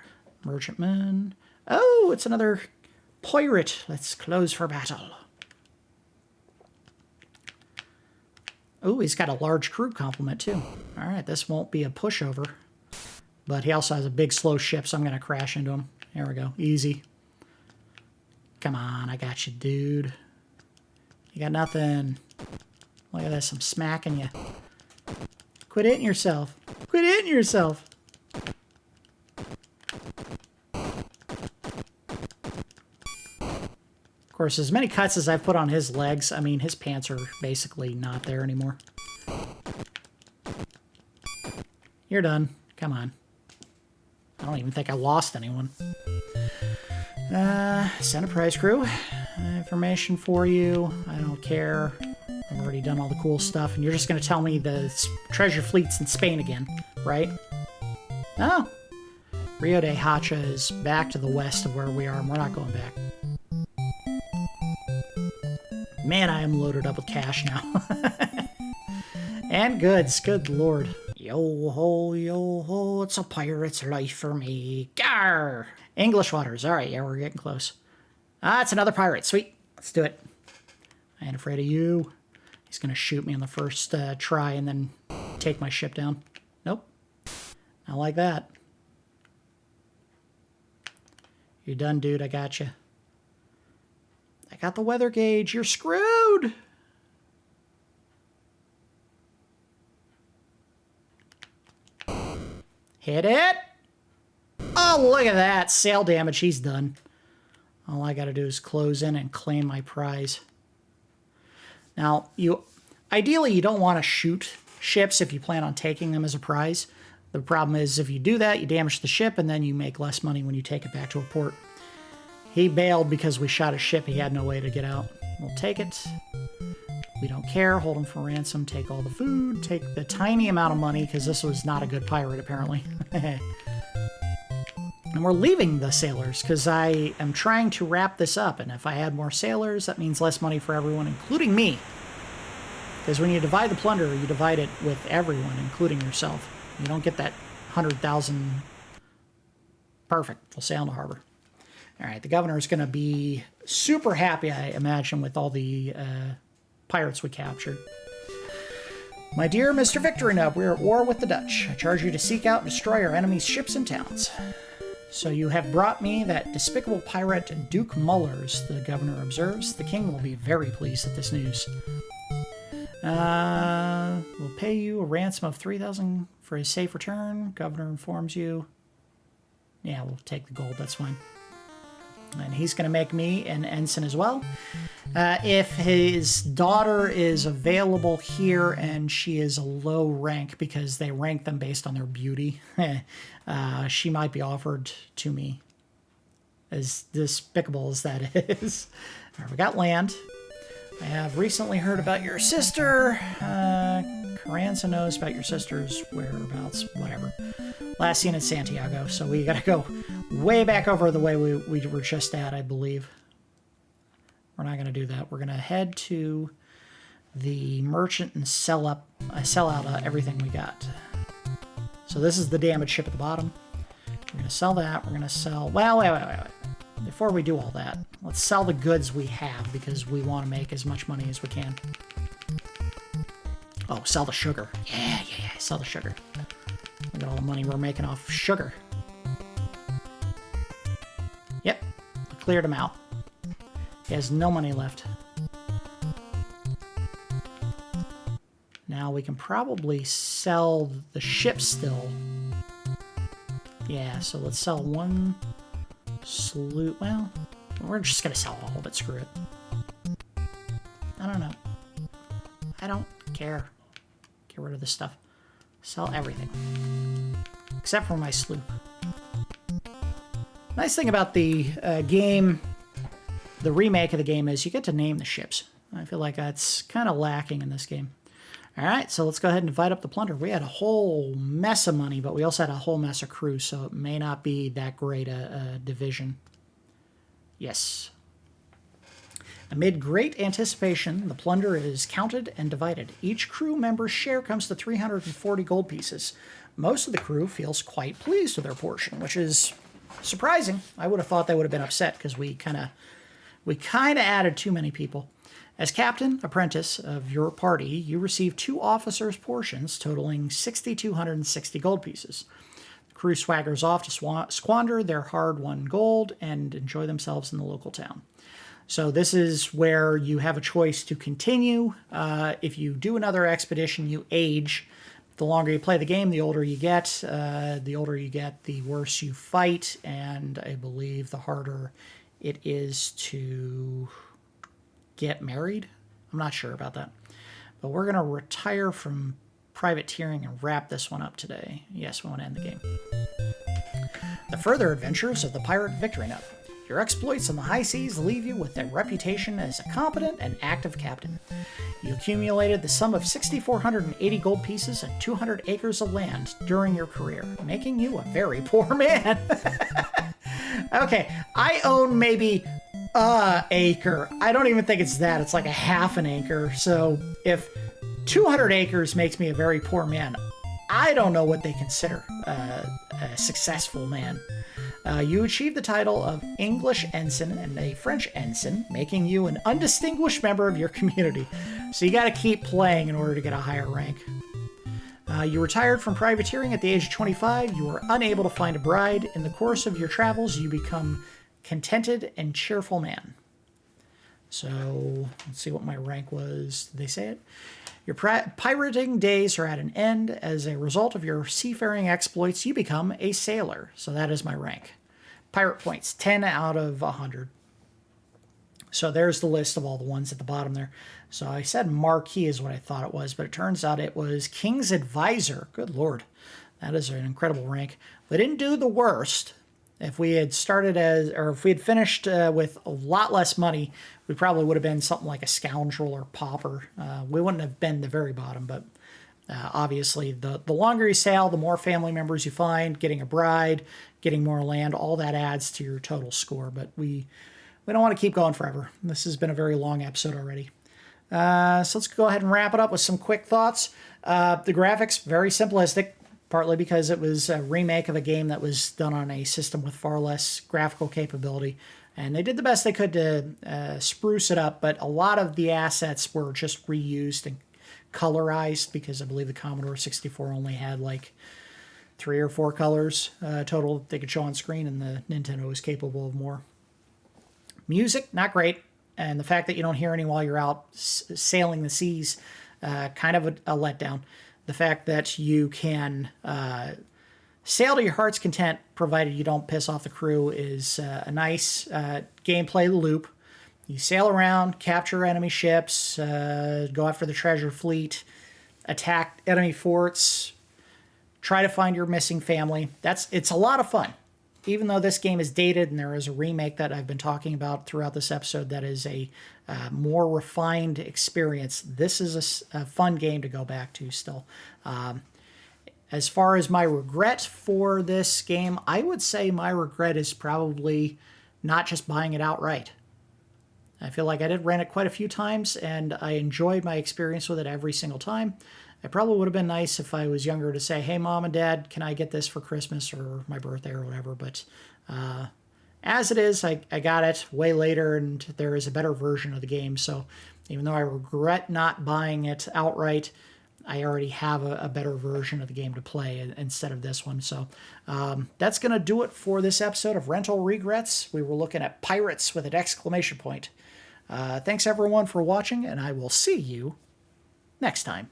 Merchantman. Oh, it's another pirate. Let's close for battle. Oh, he's got a large crew complement, too. All right, this won't be a pushover. But he also has a big, slow ship, so I'm going to crash into him. There we go. Easy. Come on, I got you, dude. You got nothing. Look at this, I'm smacking you. Quit hitting yourself. Quit hitting yourself. Of course, as many cuts as I've put on his legs, I mean, his pants are basically not there anymore. You're done. Come on. I don't even think I lost anyone. Send a prize crew. Information for you. I don't care. I've already done all the cool stuff, and you're just going to tell me the treasure fleet's in Spain again, right? Oh. Rio de Hacha is back to the west of where we are, and we're not going back. Man, I am loaded up with cash now. And goods, good lord. Yo-ho, it's a pirate's life for me. Gar! English waters. All right, yeah, we're getting close. It's another pirate. Sweet. Let's do it. I ain't afraid of you. He's going to shoot me on the first try and then take my ship down. Nope. Not like that. You're done, dude. I got you. I got the weather gauge. You're screwed. Hit it. Oh, look at that. Sail damage. He's done. All I got to do is close in and claim my prize. Now, ideally, you don't want to shoot ships if you plan on taking them as a prize. The problem is if you do that, you damage the ship, and then you make less money when you take it back to a port. He bailed because we shot his ship. He had no way to get out. We'll take it. We don't care. Hold him for ransom. Take all the food. Take the tiny amount of money, because this was not a good pirate, apparently. And we're leaving the sailors, because I am trying to wrap this up. And if I add more sailors, that means less money for everyone, including me. Because when you divide the plunder, you divide it with everyone, including yourself. You don't get that 100,000. Perfect. We'll sail into harbor. All right, the governor is going to be super happy, I imagine, with all the pirates we captured. My dear Mr. Victorinob, we are at war with the Dutch. I charge you to seek out and destroy our enemies' ships and towns. So you have brought me that despicable pirate Duke Mullers, the governor observes. The king will be very pleased at this news. We'll pay you a ransom of 3,000 for his safe return. Governor informs you. Yeah, we'll take the gold, that's fine. And he's going to make me an ensign as well. If his daughter is available here and she is a low rank because they rank them based on their beauty, she might be offered to me, as despicable as that is. All right, we got land. I have recently heard about your sister. Carranza knows about your sister's whereabouts, whatever. Last seen in Santiago, so we gotta go way back over the way we were just at, I believe. We're not gonna do that. We're gonna head to the merchant and sell out everything we got. So this is the damaged ship at the bottom. We're gonna sell that. We're gonna sell. Well, wait. Before we do all that, let's sell the goods we have because we want to make as much money as we can. Oh, sell the sugar. Yeah, sell the sugar. Look at all the money we're making off sugar. Yep, cleared him out. He has no money left. Now we can probably sell the ship still. Yeah, so let's sell one sloop. Well, we're just going to sell all of it. Screw it. I don't know. I don't care. Get rid of this stuff. Sell everything. Except for my sloop. Nice thing about the game, the remake of the game, is you get to name the ships. I feel like that's kind of lacking in this game. All right, so let's go ahead and divide up the plunder. We had a whole mess of money, but we also had a whole mess of crew, so it may not be that great a division. Yes. Amid great anticipation, the plunder is counted and divided. Each crew member's share comes to 340 gold pieces. Most of the crew feels quite pleased with their portion, which is surprising. I would have thought they would have been upset because we kind of added too many people. As captain, apprentice of your party, you receive 2 officers' portions totaling 6,260 gold pieces. The crew swaggers off to squander their hard-won gold and enjoy themselves in the local town. So this is where you have a choice to continue. If you do another expedition, you age. The longer you play the game, the older you get. The worse you fight, and I believe the harder it is to get married. I'm not sure about that. But we're going to retire from privateering and wrap this one up today. Yes, we want to end the game. The further adventures of the pirate Victory Nut. Your exploits on the high seas leave you with a reputation as a competent and active captain. You accumulated the sum of 6,480 gold pieces and 200 acres of land during your career, making you a very poor man. Okay, I own maybe a acre. I don't even think it's that. It's like a half an acre. So if 200 acres makes me a very poor man, I don't know what they consider a successful man. You achieved the title of English ensign and a French ensign, making you an undistinguished member of your community. So you got to keep playing in order to get a higher rank. You retired from privateering at the age of 25. You were unable to find a bride. In the course of your travels, you become contented and cheerful man. So let's see what my rank was. Did they say it? Your pirating days are at an end. As a result of your seafaring exploits, you become a sailor. So that is my rank. Pirate points, 10 out of 100. So there's the list of all the ones at the bottom there. So I said Marquis is what I thought it was, but it turns out it was King's Advisor. Good Lord. That is an incredible rank. We didn't do the worst. If we had started as, or if we had finished with a lot less money, we probably would have been something like a scoundrel or pauper. We wouldn't have been the very bottom, but obviously the longer you sail, the more family members you find, getting a bride, getting more land, all that adds to your total score. But we don't want to keep going forever. This has been a very long episode already. So let's go ahead and wrap it up with some quick thoughts. The graphics, very simplistic. Partly because it was a remake of a game that was done on a system with far less graphical capability. And they did the best they could to spruce it up, but a lot of the assets were just reused and colorized because I believe the Commodore 64 only had like 3 or 4 colors total they could show on screen, and the Nintendo was capable of more. Music, not great. And the fact that you don't hear any while you're out sailing the seas, kind of a letdown. The fact that you can sail to your heart's content, provided you don't piss off the crew, is a nice gameplay loop. You sail around, capture enemy ships, go after the treasure fleet, attack enemy forts, try to find your missing family. It's a lot of fun. Even though this game is dated and there is a remake that I've been talking about throughout this episode that is a more refined experience, this is a fun game to go back to still. As far as my regret for this game, I would say my regret is probably not just buying it outright. I feel like I did rent it quite a few times, and I enjoyed my experience with it every single time. It probably would have been nice if I was younger to say, hey, Mom and Dad, can I get this for Christmas or my birthday or whatever? But as it is, I got it way later, and there is a better version of the game. So even though I regret not buying it outright, I already have a better version of the game to play instead of this one. So that's going to do it for this episode of Rental Regrets. We were looking at pirates with an exclamation point. Thanks, everyone, for watching, and I will see you next time.